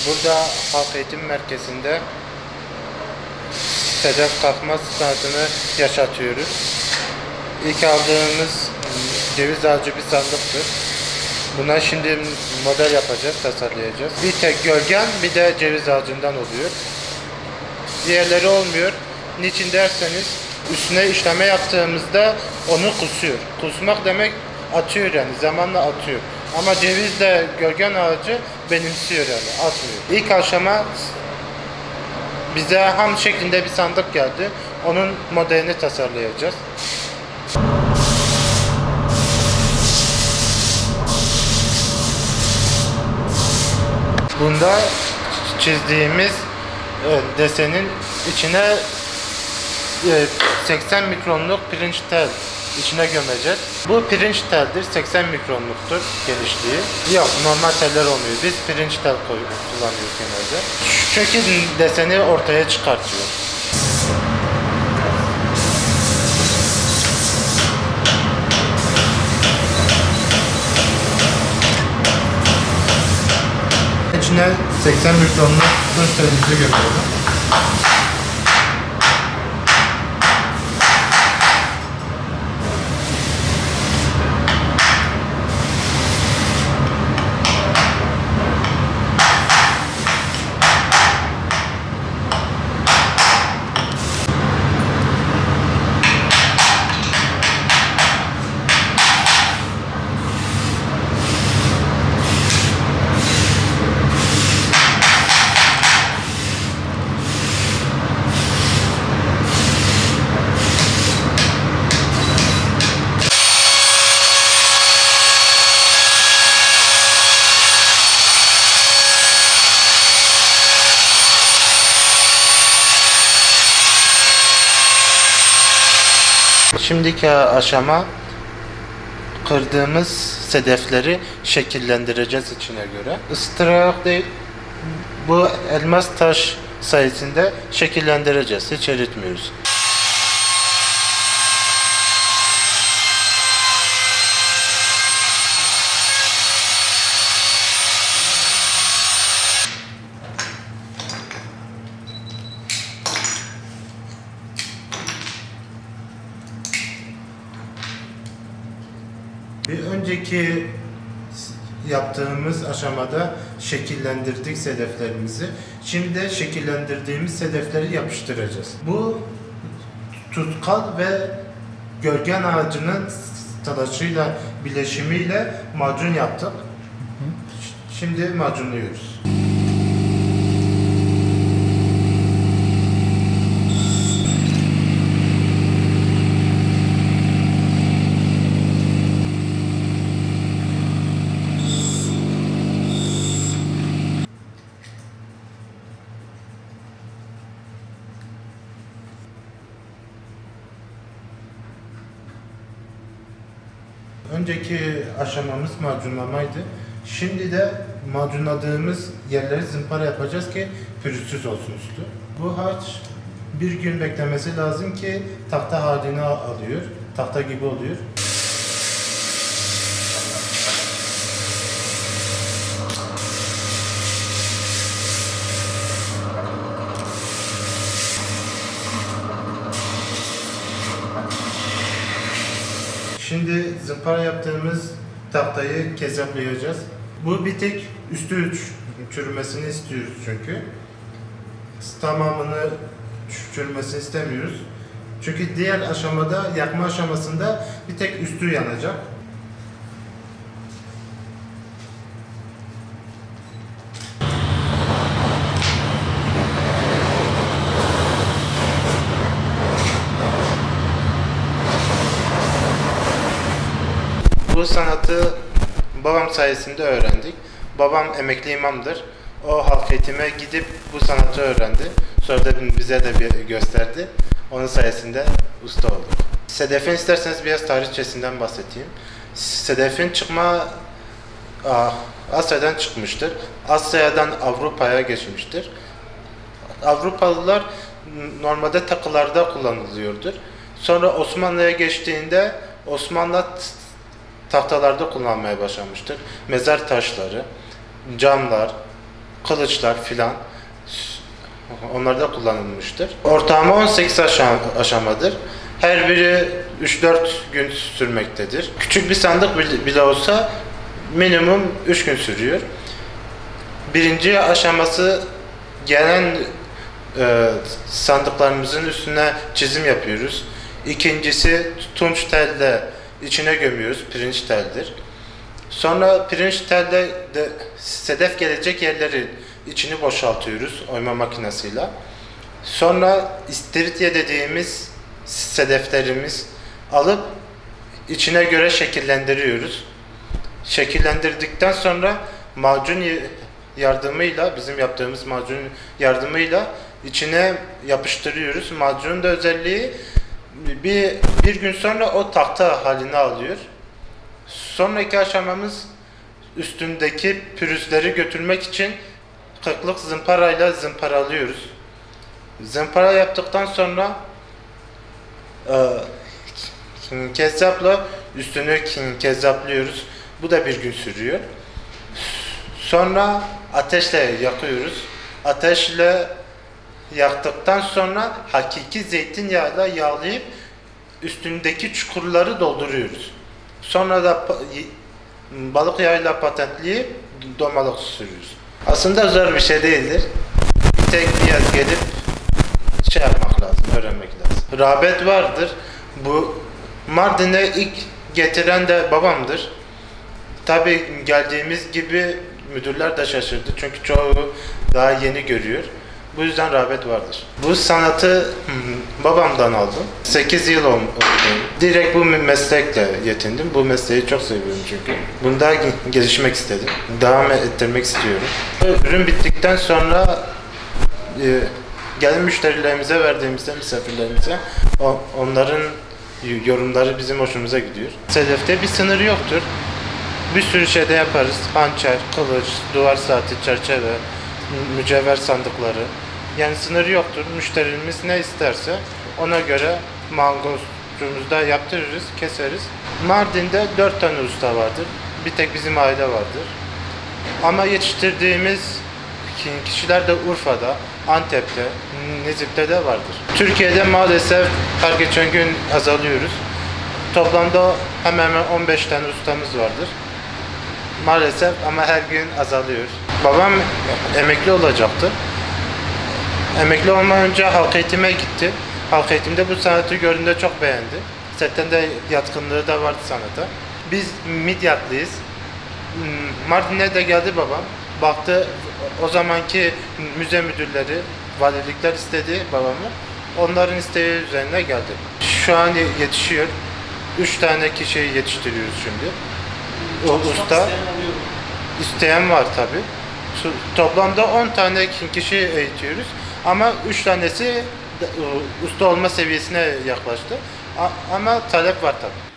Burada Halk Eğitim Merkezi'nde sedef takma sanatını yaşatıyoruz. İlk aldığımız ceviz ağacı bir sandıktır. Buna şimdi model yapacağız, tasarlayacağız. Bir tek gölgen, bir de ceviz ağacından oluyor. Diğerleri olmuyor. Niçin derseniz, üstüne işleme yaptığımızda onu kusuyor. Kusmak demek atıyor, yani zamanla atıyor. Ama cevizle gölgen ağacı benimsiyor, yani atmıyor. İlk aşama bize ham şeklinde bir sandık geldi. Onun modelini tasarlayacağız. Bunda çizdiğimiz desenin içine 80 mikronluk pirinç tel içine gömeceğiz. Bu pirinç teldir, 80 mikronluktur genişliği. Yok, normal teller olmuyor. Biz pirinç tel kullanıyoruz genelde. Çünkü deseni ortaya çıkartıyor. İçine 80 mikronluk pirinç telimizi gömüyorum. Şimdiki aşama kırdığımız sedefleri şekillendireceğiz içine göre. Isıtırarak değil, bu elmas taş sayesinde şekillendireceğiz. Hiç eritmiyoruz. Bir önceki yaptığımız aşamada şekillendirdik sedeflerimizi. Şimdi de şekillendirdiğimiz sedefleri yapıştıracağız. Bu tutkal ve gölgen ağacının talaşıyla, bileşimiyle macun yaptık. Şimdi macunluyoruz. Önceki aşamamız macunlamaydı. Şimdi de macunladığımız yerleri zımpara yapacağız ki pürüzsüz olsun üstü. Bu harç bir gün beklemesi lazım ki tahta halini alıyor. Tahta gibi oluyor. Şimdi zımpara yaptığımız tahtayı kezaplayacağız. Bu bir tek üstü çürümesini istiyoruz çünkü. Tamamını çürümesini istemiyoruz. Çünkü diğer aşamada, yakma aşamasında bir tek üstü yanacak. Bu sanatı babam sayesinde öğrendik. Babam emekli imamdır. O halk eğitime gidip bu sanatı öğrendi. Sonra da bize de bir gösterdi. Onun sayesinde usta olduk. Sedefin isterseniz biraz tarihçesinden bahsedeyim. Sedefin çıkma Asya'dan çıkmıştır. Asya'dan Avrupa'ya geçmiştir. Avrupalılar normalde takılarda kullanılıyordur. Sonra Osmanlı'ya geçtiğinde Osmanlı tahtalarda kullanmaya başlamıştır. Mezar taşları, camlar, kılıçlar filan onlar da kullanılmıştır. Ortalama 18 aşamadır. Her biri 3-4 gün sürmektedir. Küçük bir sandık bile olsa minimum 3 gün sürüyor. Birinci aşaması gelen sandıklarımızın üstüne çizim yapıyoruz. İkincisi tunç telle içine gömüyoruz. Pirinç teldir. Sonra pirinç telle de sedef gelecek yerleri içini boşaltıyoruz oyma makinesiyle. Sonra istiridye dediğimiz sedeflerimiz alıp içine göre şekillendiriyoruz. Şekillendirdikten sonra macun yardımıyla, bizim yaptığımız macun yardımıyla içine yapıştırıyoruz. Macunun da özelliği bir gün sonra o tahta halini alıyor. Sonraki aşamamız üstündeki pürüzleri götürmek için 40'lık zımparayla zımparalıyoruz. Zımpara yaptıktan sonra kezzapla üstünükezzaplıyoruz. Bu da bir gün sürüyor. Sonra ateşle yakıyoruz. Ateşle yaktıktan sonra hakiki zeytinyağıyla yağlayıp üstündeki çukurları dolduruyoruz. Sonra da balık yağıyla patentleyip domalık sürüyoruz. Aslında zor bir şey değildir. Tek bir yer gelip yapmak lazım, öğrenmek lazım. Rağbet vardır. Bu Mardin'e ilk getiren de babamdır. Tabii geldiğimiz gibi müdürler de şaşırdı çünkü çoğu daha yeni görüyor. Bu yüzden rağbet vardır. Bu sanatı babamdan aldım. 8 yıl oldu. Direkt bu meslekle yetindim. Bu mesleği çok seviyorum çünkü. Bunda gelişmek istedim. Devam ettirmek istiyorum. Ürün bittikten sonra gelen müşterilerimize verdiğimizde, misafirlerimize onların yorumları bizim hoşumuza gidiyor. Sedefte bir sınır yoktur. Bir sürü şeyde yaparız. Hançer, kılıç, duvar saati, çerçeve, mücevher sandıkları. Yani sınır yoktur. Müşterimiz ne isterse ona göre mangozcumuzda yaptırırız, keseriz. Mardin'de 4 tane usta vardır. Bir tek bizim aile vardır. Ama yetiştirdiğimiz kişiler de Urfa'da, Antep'te, Nizip'te de vardır. Türkiye'de maalesef her geçen gün azalıyoruz. Toplamda hemen hemen 15 tane ustamız vardır. Maalesef ama her gün azalıyor. Babam emekli olacaktı. Emekli olmadan önce halk eğitime gitti. Halk eğitimde bu sanatı gördüğünde çok beğendi. Zaten de yatkınlığı da vardı sanata. Biz Midyatlıyız. Mardin'e de geldi babam. Baktı, o zamanki müze müdürleri, valilikler istedi babamı. Onların isteği üzerine geldi. Şu an yetişiyor. 3 tane kişiyi yetiştiriyoruz şimdi. O usta. İsteyen var tabi. Toplamda 10 tane kişi eğitiyoruz. Ama 3 tanesi usta olma seviyesine yaklaştı. Ama talep var tabi.